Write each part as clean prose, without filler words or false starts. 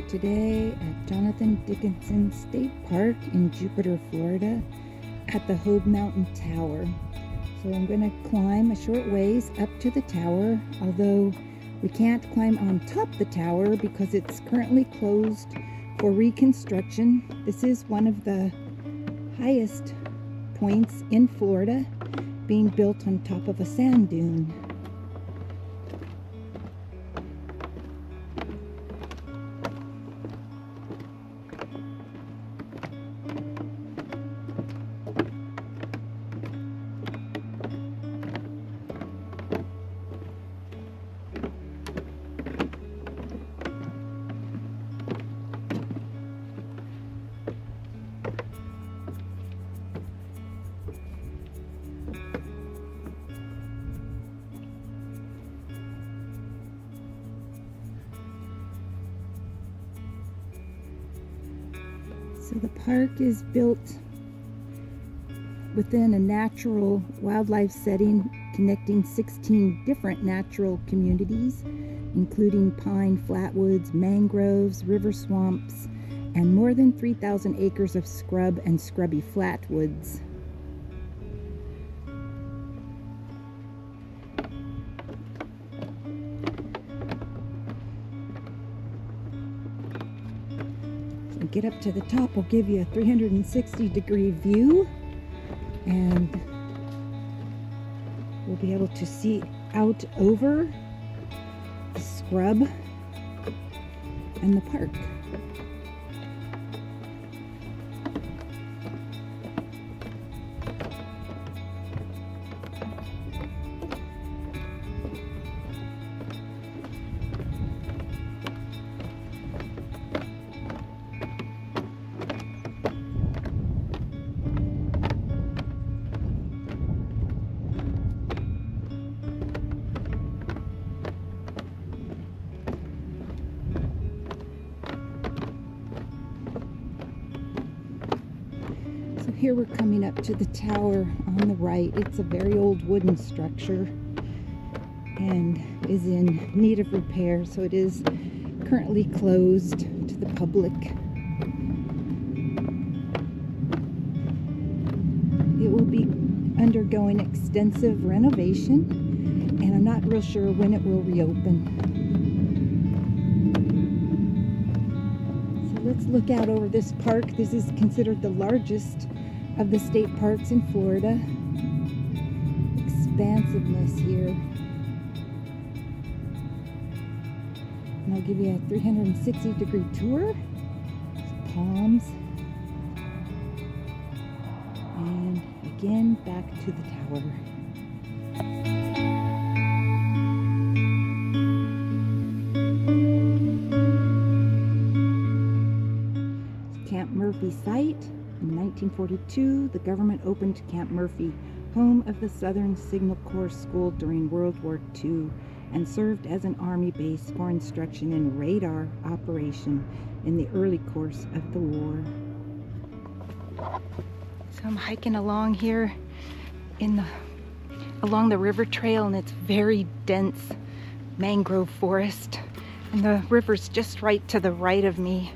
today at Jonathon Dickinson State Park in Jupiter, Florida at the Hobe Mountain Tower. So I'm going to climb a short ways up to the tower, although we can't climb on top the tower because it's currently closed for reconstruction. This is one of the highest points in Florida, being built on top of a sand dune. So the park is built within a natural wildlife setting connecting 16 different natural communities, including pine flatwoods, mangroves, river swamps, and more than 3,000 acres of scrub and scrubby flatwoods. Get up to the top, will give you a 360-degree view, and we'll be able to see out over the scrub and the park. Here we're coming up to the tower on the right. It's a very old wooden structure and is in need of repair, so it is currently closed to the public. It will be undergoing extensive renovation, and I'm not real sure when it will reopen. So let's look out over this park. This is considered the largest of the state parks in Florida. Expansiveness here. And I'll give you a 360-degree tour. There's palms. And again, back to the tower. Camp Murphy site. In 1942, the government opened Camp Murphy, home of the Southern Signal Corps School during World War II, and served as an Army base for instruction in radar operation in the early course of the war. So I'm hiking along here along the river trail, and it's very dense mangrove forest, and the river's just right to the right of me,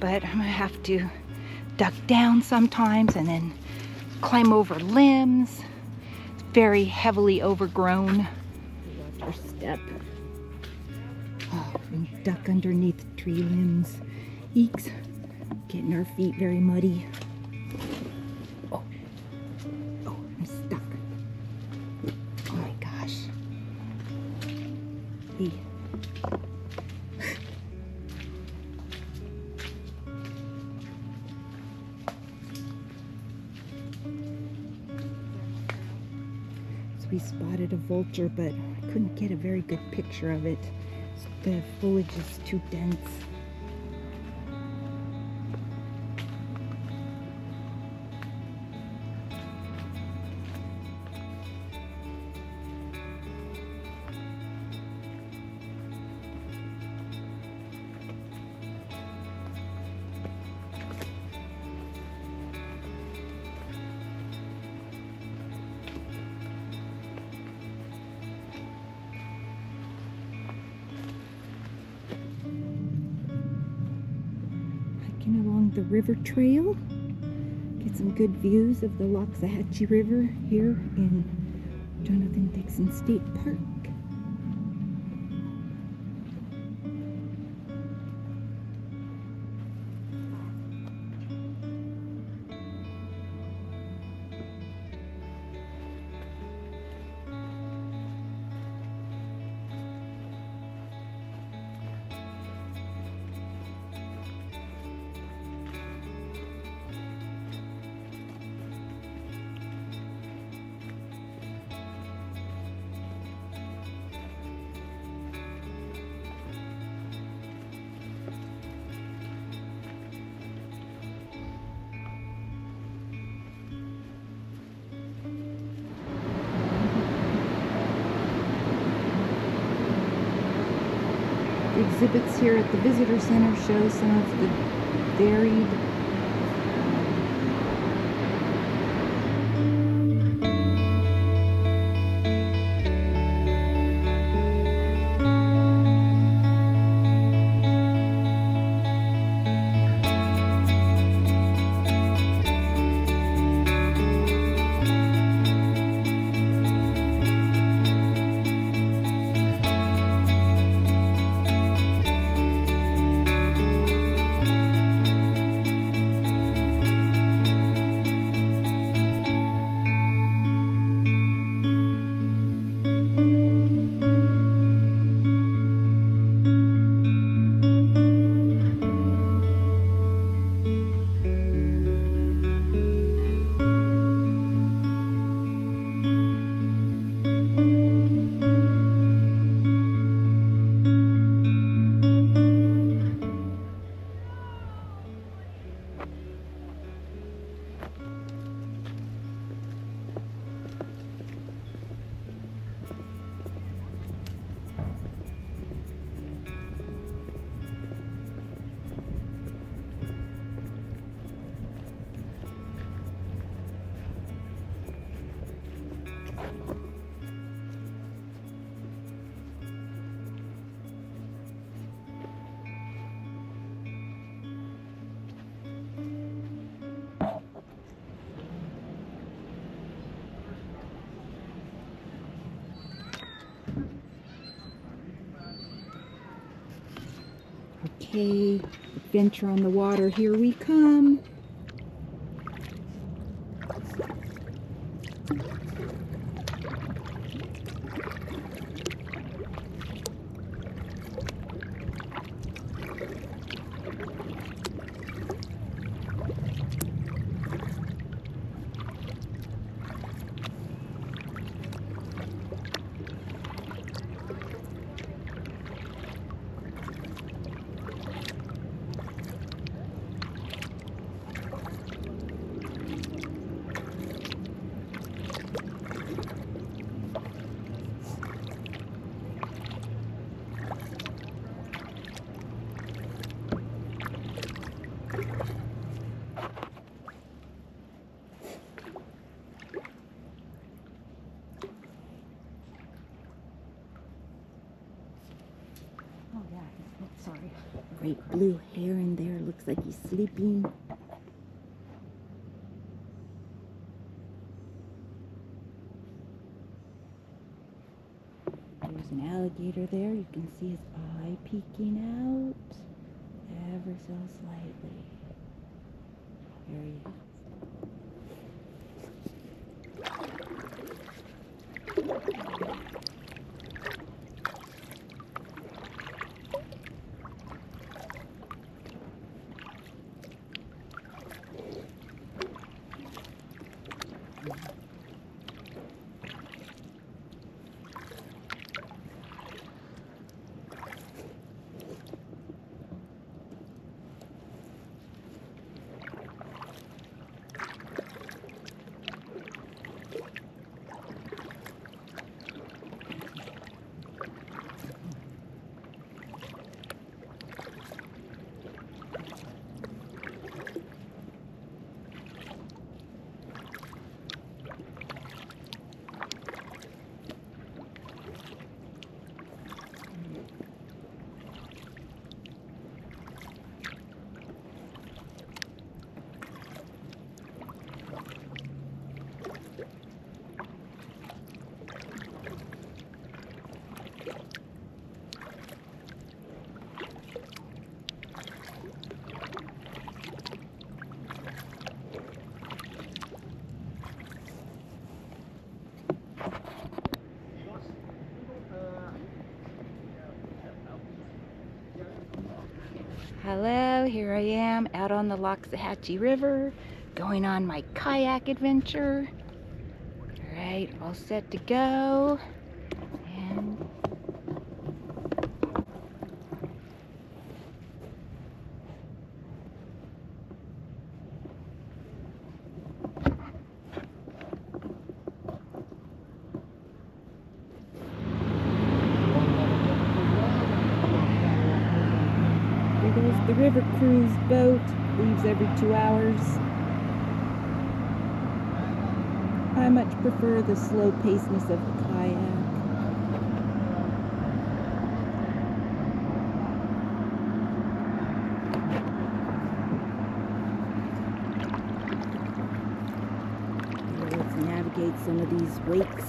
but I'm gonna have to duck down sometimes and then climb over limbs. It's very heavily overgrown. Watch our step. Oh, and duck underneath tree limbs. Eeks, getting our feet very muddy. Oh, I'm stuck. Oh my gosh. Hey. We spotted a vulture, but I couldn't get a very good picture of it. The foliage is too dense. the river trail. Get some good views of the Loxahatche River here in Jonathon Dickinson State Park. The exhibits here at the visitor center show some of the varied Okay, adventure on the water, here we come. Oh yeah, sorry. Great blue hair in there, looks like he's sleeping. There's an alligator there, you can see his eye peeking out ever so slightly. There he is. Hello, here I am out on the Loxahatche River, going on my kayak adventure. Alright, all set to go. And here goes the river cruise boat, leaves every 2 hours. I much prefer the slow pacedness of the kayak. Let's navigate some of these wakes.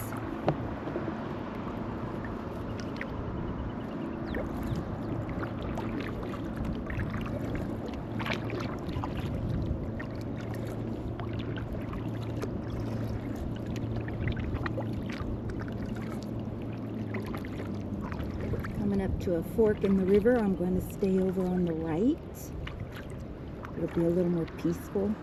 Coming up to a fork in the river, I'm going to stay over on the right. It'll be a little more peaceful.